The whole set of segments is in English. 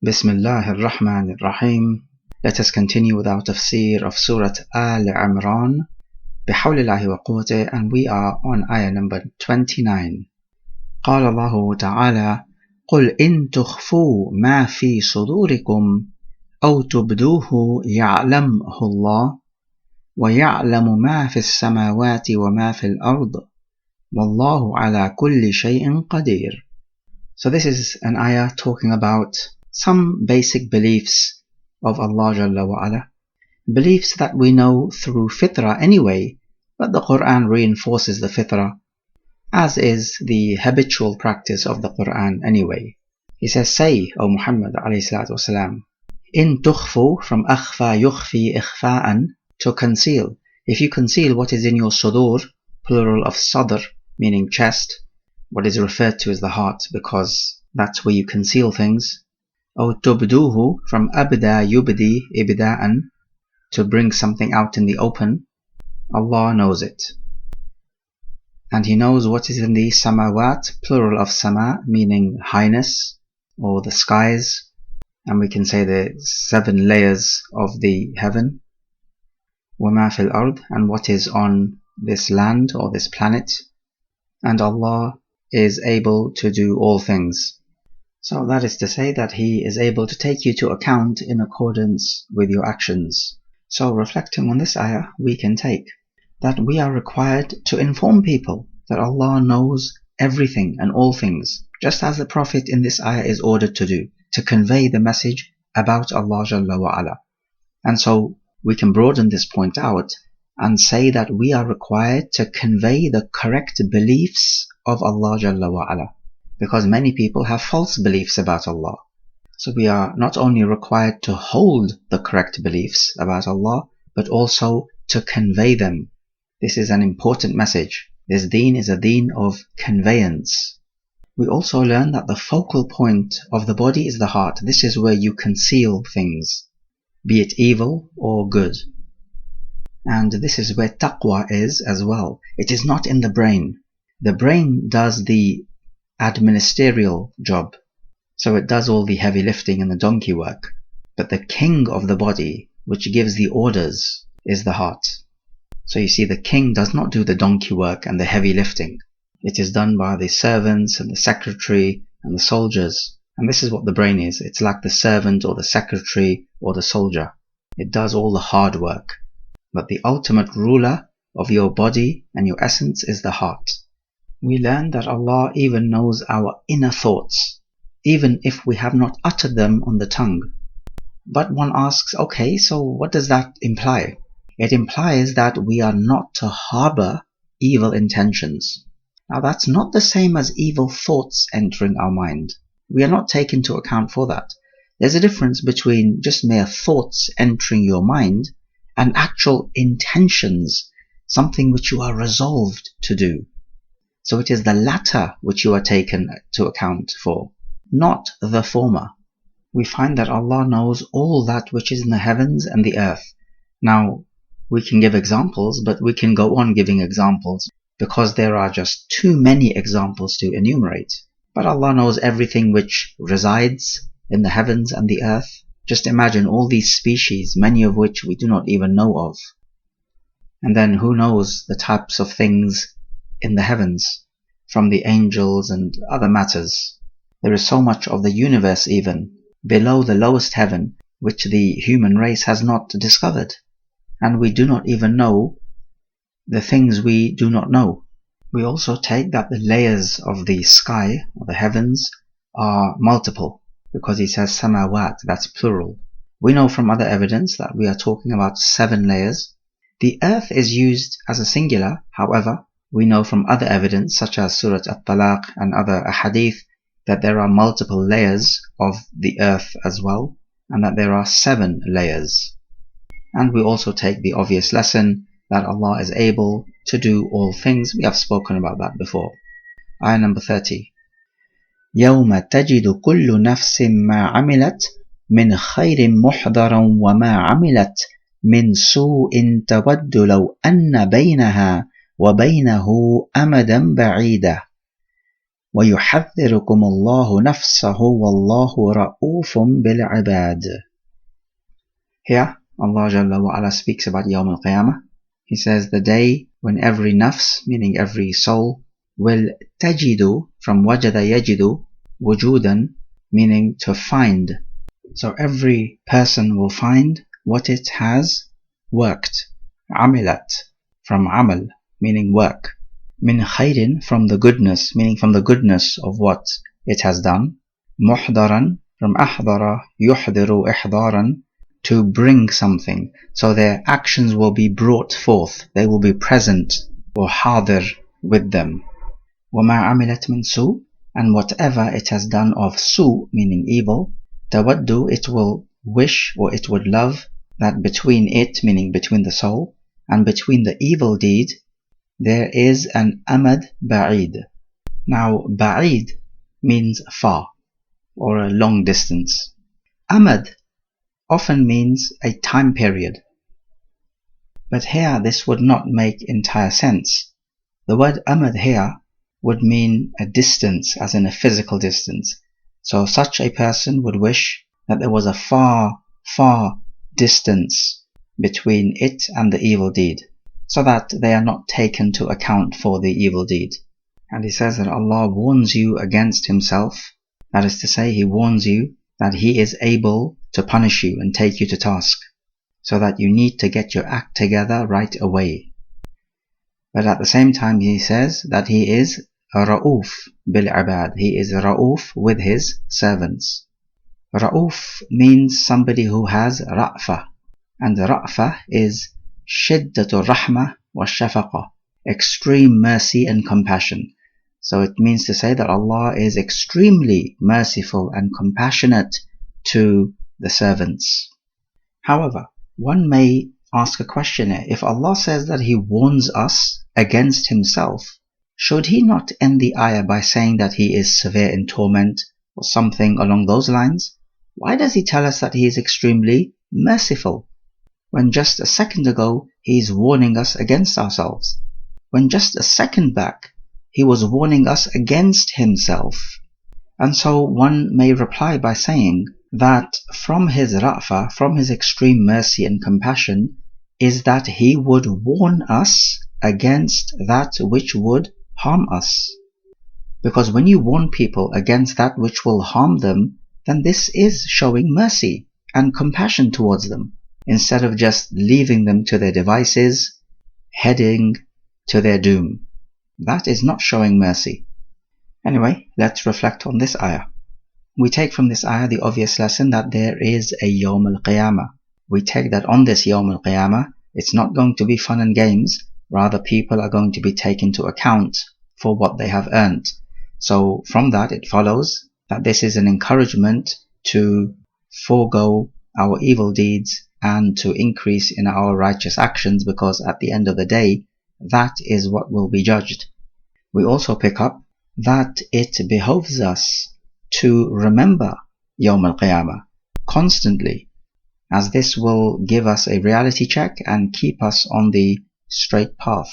Bismillahir Rahmanir Rahim. Let us continue with our tafsir of Surah Aal-Imraan. Bihawlillahi wa quwwatih, and we are on ayah number 29. قال الله تعالى قل إن تخفوا ما في صدوركم أو تبدوه يعلمه الله ويعلم ما في السماوات وما في الأرض والله على كل شيء قدير. So this is an ayah talking about some basic beliefs of Allah Jalla wa Ala, beliefs that we know through fitrah anyway, but the Quran reinforces the fitrah, as is the habitual practice of the Quran anyway. He says, say, O Muhammad alayhi salatu wasalam, in tukhfu, from akhfa yukhfi ikhfa'an, to conceal. If you conceal what is in your sudur, plural of sadr, meaning chest, what is referred to as the heart, because that's where you conceal things. أو تبدوه, from abda yubdi ibda'an, to bring something out in the open. Allah knows it. And He knows what is in the samawat, plural of sama, meaning highness, or the skies. And we can say the 7 layers of the heaven. وَمَا فِي الْأَرْضِ, and what is on this land or this planet. And Allah is able to do all things. So that is to say that He is able to take you to account in accordance with your actions. So reflecting on this ayah, we can take that we are required to inform people that Allah knows everything and all things, just as the Prophet in this ayah is ordered to do, to convey the message about Allah Jalla wa Ala. And so we can broaden this point out and say that we are required to convey the correct beliefs of Allah Jalla wa Ala, because many people have false beliefs about Allah. So we are not only required to hold the correct beliefs about Allah, but also to convey them. This is an important message. This deen is a deen of conveyance. We also learn that the focal point of the body is the heart. This is where you conceal things, be it evil or good. And this is where taqwa is as well. It is not in the brain. The brain does the administerial job, so it does all the heavy lifting and the donkey work. But the king of the body, which gives the orders, is the heart. So you see, the king does not do the donkey work and the heavy lifting. It is done by the servants and the secretary and the soldiers. And this is what the brain is. It's like the servant or the secretary or the soldier. It does all the hard work. But the ultimate ruler of your body and your essence is the heart. We learn that Allah even knows our inner thoughts, even if we have not uttered them on the tongue. But one asks, okay, so what does that imply? It implies that we are not to harbor evil intentions. Now that's not the same as evil thoughts entering our mind. We are not taken into account for that. There's a difference between just mere thoughts entering your mind and actual intentions, something which you are resolved to do. So it is the latter which you are taken to account for, not the former. We find that Allah knows all that which is in the heavens and the earth. Now, we can give examples, but we can go on giving examples because there are just too many examples to enumerate. But Allah knows everything which resides in the heavens and the earth. Just imagine all these species, many of which we do not even know of. And then who knows the types of things in the heavens, from the angels and other matters. There is so much of the universe even below the lowest heaven which the human race has not discovered, and we do not even know the things we do not know. We also take that the layers of the sky or the heavens are multiple, because He says samawat, that's plural. We know from other evidence that we are talking about 7 layers. The earth is used as a singular, however, we know from other evidence such as Surah At-Talaq and other ahadith that there are multiple layers of the earth as well, and that there are 7 layers. And we also take the obvious lesson that Allah is able to do all things. We have spoken about that before. Ayah number 30. يَوْمَ تَجِدُ كُلُّ نَفْسٍ مَا عَمِلَتْ مِنْ خَيْرٍ مُحْضَرًا وَمَا عَمِلَتْ مِنْ سُوءٍ تَوَدُّ لَوْ أَنَّ بَيْنَهَا وَبَيْنَهُ أَمَدًا بَعِيدًا. وَيُحَذِّرُكُمُ اللَّهُ نَفْسَهُ وَاللَّهُ رَءُوفٌ بِالْعِبَادِ. Here, Allah Jalla wa Ala speaks about Yawm al-Qiyamah. He says the day when every nafs, meaning every soul, will tajidu, from wajada yajidu, wujudan, meaning to find. So every person will find what it has worked. Amilat, from amal, meaning work. Min khairin, from the goodness, meaning from the goodness of what it has done. Muhdaran, from ahdara, yuhdiru ihdaran, to bring something. So their actions will be brought forth. They will be present or hadir with them. وَمَا عَمِلَتْ مِنْ سُوءٍ, and whatever it has done of su, meaning evil, tawaddu, it will wish or it would love that between it, meaning between the soul, and between the evil deed, there is an amad ba'id. Now, ba'id means far or a long distance. Amad often means a time period. But here this would not make entire sense. The word amad here would mean a distance, as in a physical distance. So such a person would wish that there was a far, far distance between it and the evil deed, so that they are not taken to account for the evil deed. And he says that Allah warns you against himself. That is to say, he warns you that he is able to punish you and take you to task, so that you need to get your act together right away. But at the same time he says that he is Ra'uf bil-ibad. He is Ra'uf with his servants. Ra'uf means somebody who has Ra'fa, and Ra'fa is Shiddatul Rahmah wa Shafaqa, extreme mercy and compassion. So it means to say that Allah is extremely merciful and compassionate to the servants. However, one may ask a question here. If Allah says that he warns us against himself, should he not end the ayah by saying that he is severe in torment or something along those lines? Why does he tell us that he is extremely merciful, when just a second ago he is warning us against ourselves? When just a second back he was warning us against himself. And so one may reply by saying that from his ra'fa, from his extreme mercy and compassion, is that he would warn us against that which would harm us. Because when you warn people against that which will harm them, then this is showing mercy and compassion towards them, instead of just leaving them to their devices, heading to their doom. That is not showing mercy. Anyway, let's reflect on this ayah. We take from this ayah the obvious lesson that there is a Yawm al-Qiyamah. We take that on this Yawm al-Qiyamah, it's not going to be fun and games, rather people are going to be taken to account for what they have earned. So from that it follows that this is an encouragement to forego our evil deeds and to increase in our righteous actions, because at the end of the day, that is what will be judged. We also pick up that it behoves us to remember Yawm al-Qiyamah constantly, as this will give us a reality check and keep us on the straight path.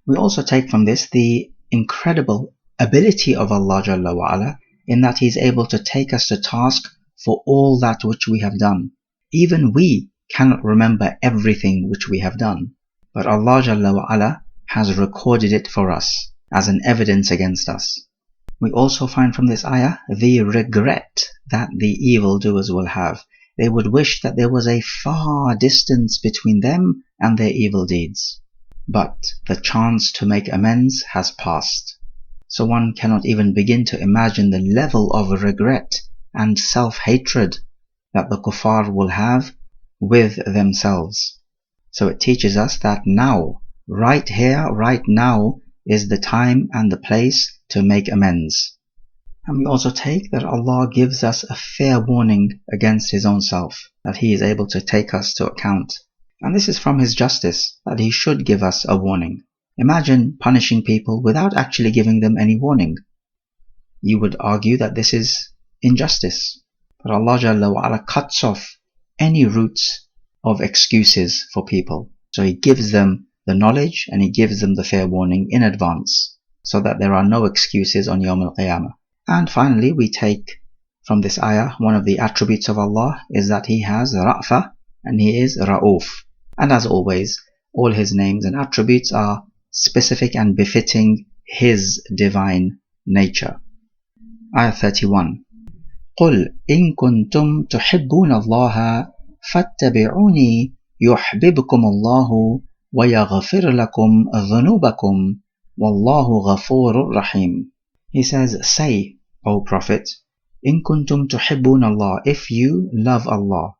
We also take from this the incredible ability of Allah Jalla wa Ala, in that he is able to take us to task for all that which we have done. Even we cannot remember everything which we have done, but Allah Jalla wa Ala has recorded it for us as an evidence against us. We also find from this ayah the regret that the evildoers will have. They would wish that there was a far distance between them and their evil deeds. But the chance to make amends has passed. So one cannot even begin to imagine the level of regret and self-hatred that the kuffar will have with themselves. So it teaches us that now, right here, right now, is the time and the place to make amends. And we also take that Allah gives us a fair warning against his own self, that he is able to take us to account. And this is from his justice, that he should give us a warning. Imagine punishing people without actually giving them any warning. You would argue that this is injustice. But Allah Jalla wa Ala cuts off any roots of excuses for people. So he gives them the knowledge and he gives them the fair warning in advance. so that there are no excuses on Yawm al-Qiyamah. And finally, we take from this ayah, one of the attributes of Allah is that He has Ra'fa and He is Ra'uf. And as always, all His names and attributes are specific and befitting His divine nature. Ayah 31. قُلْ إِن كُنْتُمْ تُحِبُّونَ اللَّهَ فَاتَّبِعُونِي يُحْبِبْكُمُ اللَّهُ وَيَغْفِرْ لَكُمْ ذُنُوبَكُمْ وَاللَّهُ غَفُورٌ رَحِيمٌ. He says, say, O Prophet, إِن كُنْتُمْ تُحِبُّونَ اللَّهَ, if you love Allah.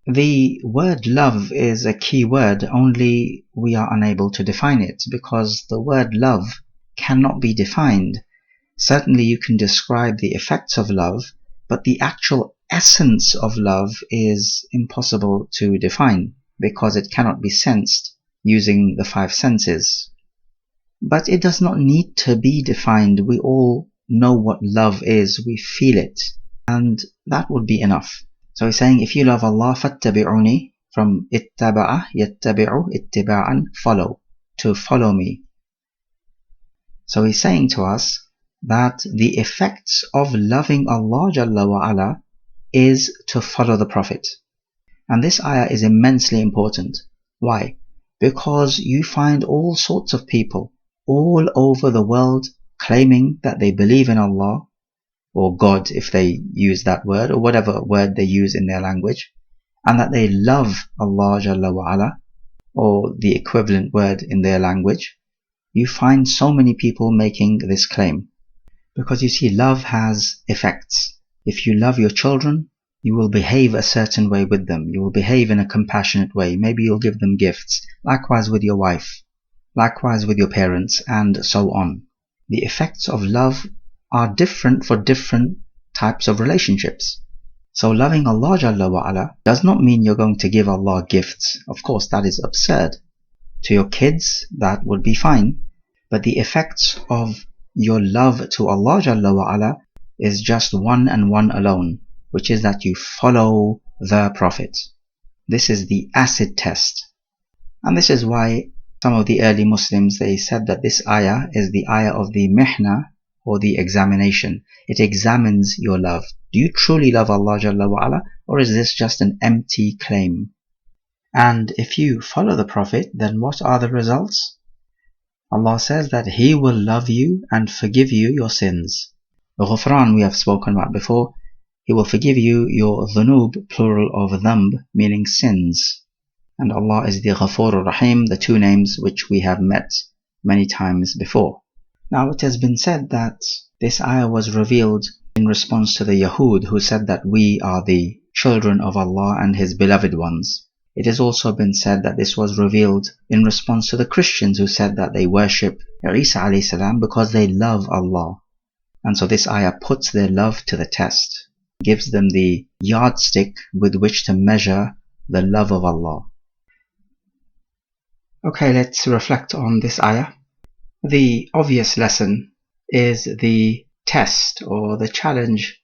The word love is a key word, only we are unable to define it because the word love cannot be defined. Certainly you can describe the effects of love, but the actual essence of love is impossible to define because it cannot be sensed using the five senses. But it does not need to be defined. We all know what love is, we feel it, and that would be enough. So he's saying, if you love Allah, fattabi'uni, from ittaba'a, yattabi'u, ittiba'an, follow, to follow me. So he's saying to us that the effects of loving Allah Jalla wa Ala is to follow the Prophet. And this ayah is immensely important. Why? Because you find all sorts of people all over the world claiming that they believe in Allah, or God if they use that word, or whatever word they use in their language, and that they love Allah Jalla wa Ala, or the equivalent word in their language. You find so many people making this claim. Because you see, love has effects. If you love your children, you will behave a certain way with them. You will behave in a compassionate way. Maybe you'll give them gifts. Likewise with your wife. Likewise with your parents, and so on. The effects of love are different for different types of relationships. So loving Allah Jalla wa Ala does not mean you're going to give Allah gifts. Of course, that is absurd. To your kids, that would be fine. But the effects of your love to Allah Jalla wa Ala is just one and one alone, which is that you follow the Prophet. This is the acid test. And this is why some of the early Muslims, they said that this ayah is the ayah of the mihna, or the examination. It examines your love. Do you truly love Allah Jalla wa Ala, or is this just an empty claim? And if you follow the Prophet, then what are the results? Allah says that He will love you and forgive you your sins. Ghufran we have spoken about before. He will forgive you your dhunub, plural of dhanb, meaning sins. And Allah is the Ghafur Rahim, the two names which we have met many times before. Now it has been said that this ayah was revealed in response to the Yahud who said that we are the children of Allah and His beloved ones. It has also been said that this was revealed in response to the Christians who said that they worship Isa alayhi salam because they love Allah. And so this ayah puts their love to the test, gives them the yardstick with which to measure the love of Allah. Okay, let's reflect on this ayah. The obvious lesson is the test or the challenge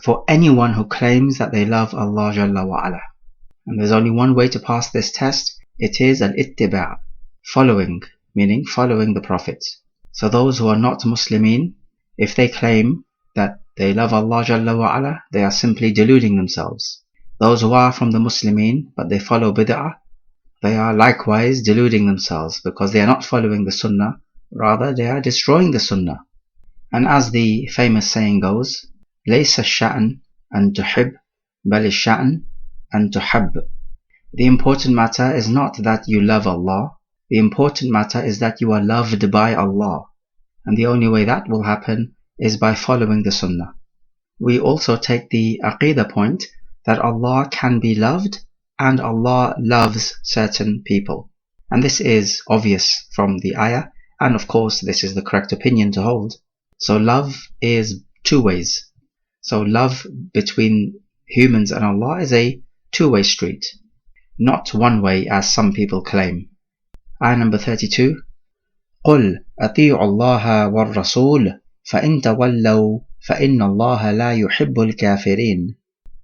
for anyone who claims that they love Allah Jalla wa Ala. And there's only one way to pass this test. It is al-ittiba', following, meaning following the Prophet. So those who are not Muslimin, if they claim that they love Allah Jalla wa Ala, they are simply deluding themselves. Those who are from the Muslimin, but they follow bid'ah, they are likewise deluding themselves because they are not following the Sunnah, rather they are destroying the Sunnah. And as the famous saying goes, لَيْسَ الشَّأْنُ أَن تُحِبْ بَلِ الشَّأْنُ أَن تُحَبْ. The important matter is not that you love Allah. The important matter is that you are loved by Allah. And the only way that will happen is by following the Sunnah. We also take the Aqidah point that Allah can be loved and Allah loves certain people. And this is obvious from the ayah, and of course this is the correct opinion to hold. So love is two ways. So love between humans and Allah is a two-way street, not one way as some people claim. Ayah number 32. قُلْ أَطِيعُوا اللَّهَ وَالرَّسُولَ فَإِن تَوَلَّوْا فَإِنَّ اللَّهَ لَا يُحِبُّ الْكَافِرِينَ.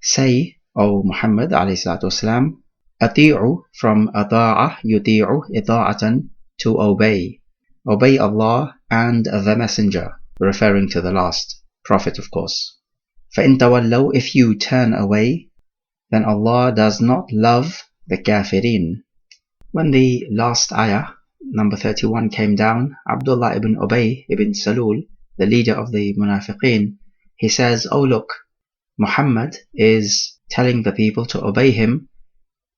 Say, O Muhammad alayhi salatu wasalam, أطيعوا from أطاع يطيع إطاعة, to obey. obey Allah and the Messenger, referring to the last Prophet of course. فَإِن تَوَلَّوْا, if you turn away, then Allah does not love the kafirin. When the last ayah, number 31, came down, Abdullah ibn Ubay ibn Salul, the leader of the Munafiqeen, he says, oh look, Muhammad is telling the people to obey him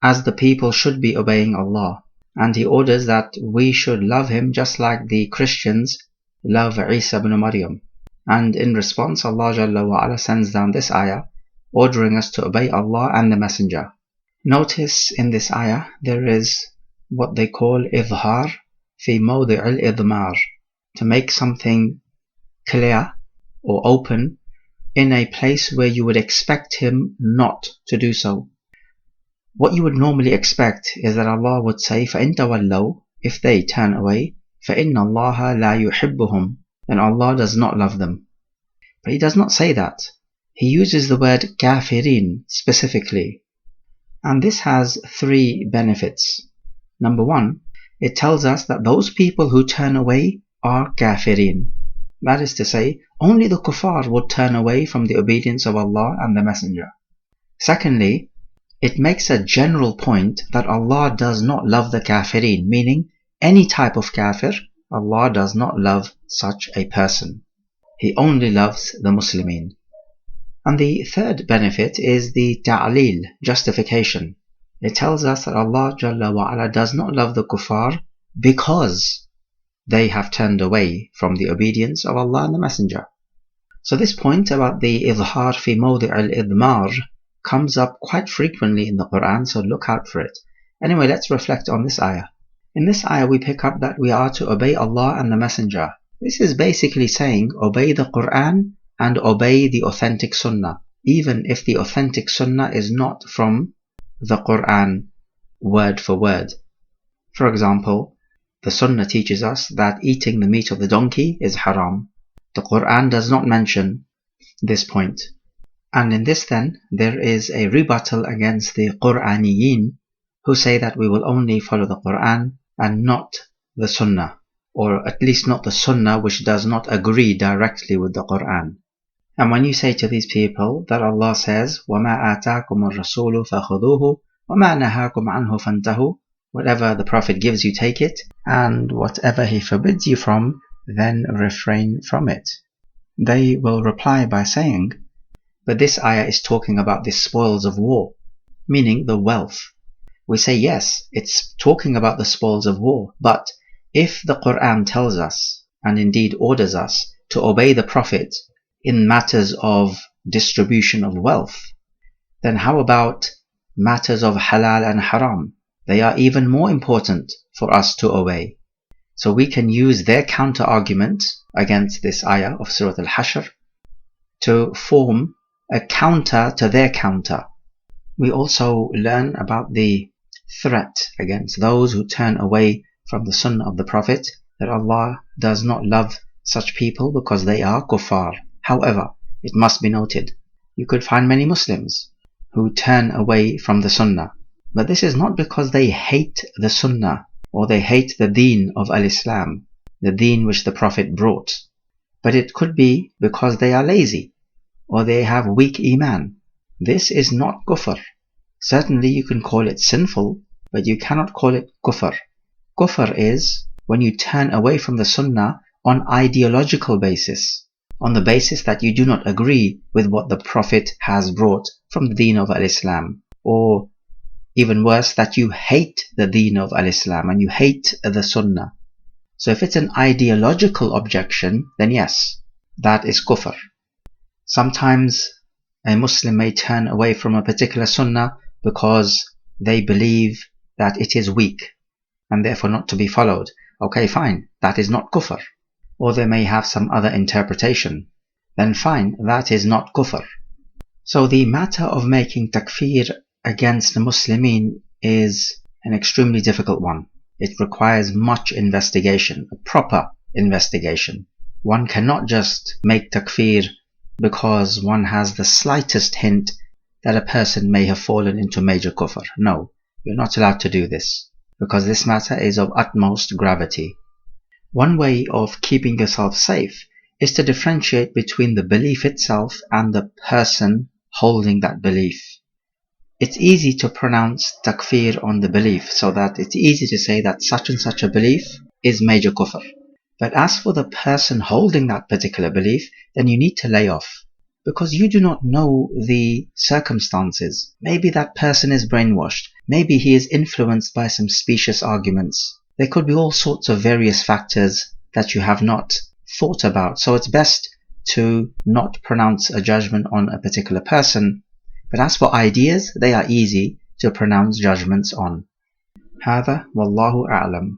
as the people should be obeying Allah. And he orders that we should love him just like the Christians love Isa ibn Maryam. And in response, Allah Jalla wa Ala sends down this ayah, ordering us to obey Allah and the Messenger. Notice in this ayah, there is what they call idhar fi mawdi' al-idmar, to make something clear or open in a place where you would expect him not to do so. What you would normally expect is that Allah would say, فَإِن تَوَلَّوْا, if they turn away, فَإِنَّ اللَّهَ لَا يُحِبُّهُمْ, then Allah does not love them. But He does not say that. He uses the word kafirin specifically. And this has three benefits. Number one, it tells us that those people who turn away are kafirin. That is to say, only the kuffar would turn away from the obedience of Allah and the Messenger. Secondly, it makes a general point that Allah does not love the kafirin, meaning any type of kafir, Allah does not love such a person. He only loves the Muslimin. And the third benefit is the ta'lil, justification. It tells us that Allah Jalla wa Ala does not love the kuffar because they have turned away from the obedience of Allah and the Messenger. So this point about the idhar fi mawdi' al-idmar comes up quite frequently in the Quran, so look out for it. Anyway, let's reflect on this ayah. In this ayah we pick up that we are to obey Allah and the Messenger. This is basically saying obey the Quran and obey the authentic Sunnah, even if the authentic Sunnah is not from the Quran word for word. For example, the Sunnah teaches us that eating the meat of the donkey is haram. The Quran does not mention this point. And in this then, there is a rebuttal against the Qur'aniyin who say that we will only follow the Quran and not the Sunnah, or at least not the Sunnah which does not agree directly with the Quran. And when you say to these people that Allah says, وَمَا آتَاكُمُ الرَّسُولُ فَخُذُوهُ وَمَا نَهَاكُمْ عَنْهُ فَانْتَهُوا, whatever the Prophet gives you, take it, and whatever he forbids you from, then refrain from it. They will reply by saying, but this ayah is talking about the spoils of war, meaning the wealth. We say yes, it's talking about the spoils of war, but if the Quran tells us, and indeed orders us, to obey the Prophet in matters of distribution of wealth, then how about matters of halal and haram? They are even more important for us to obey. So we can use their counter-argument against this ayah of Surah Al-Hashr to form a counter to their counter. We also learn about the threat against those who turn away from the Sunnah of the Prophet, that Allah does not love such people because they are kuffar. However, it must be noted, you could find many Muslims who turn away from the Sunnah, but this is not because they hate the Sunnah or they hate the deen of Al-Islam, the deen which the Prophet brought, but it could be because they are lazy or they have weak iman. This is not kufr. Certainly you can call it sinful, but you cannot call it kufr. Kufr is when you turn away from the Sunnah on ideological basis, on the basis that you do not agree with what the Prophet has brought from the deen of Al-Islam, or even worse, that you hate the deen of Al-Islam and you hate the Sunnah. So if it's an ideological objection, then yes, that is kufr. Sometimes a Muslim may turn away from a particular Sunnah because they believe that it is weak and therefore not to be followed. Okay, fine, that is not kufr. Or they may have some other interpretation. Then fine, that is not kufr. So the matter of making takfir against the Muslimin is an extremely difficult one. It requires much investigation, a proper investigation. One cannot just make takfir because one has the slightest hint that a person may have fallen into major kufr. No, you're not allowed to do this, because this matter is of utmost gravity. One way of keeping yourself safe is to differentiate between the belief itself and the person holding that belief. It's easy to pronounce takfir on the belief, so that it's easy to say that such and such a belief is major kufr. But as for the person holding that particular belief, then you need to lay off, because you do not know the circumstances. Maybe that person is brainwashed. Maybe he is influenced by some specious arguments. There could be all sorts of various factors that you have not thought about. So it's best to not pronounce a judgment on a particular person. But as for ideas, they are easy to pronounce judgments on. هذا والله أعلم.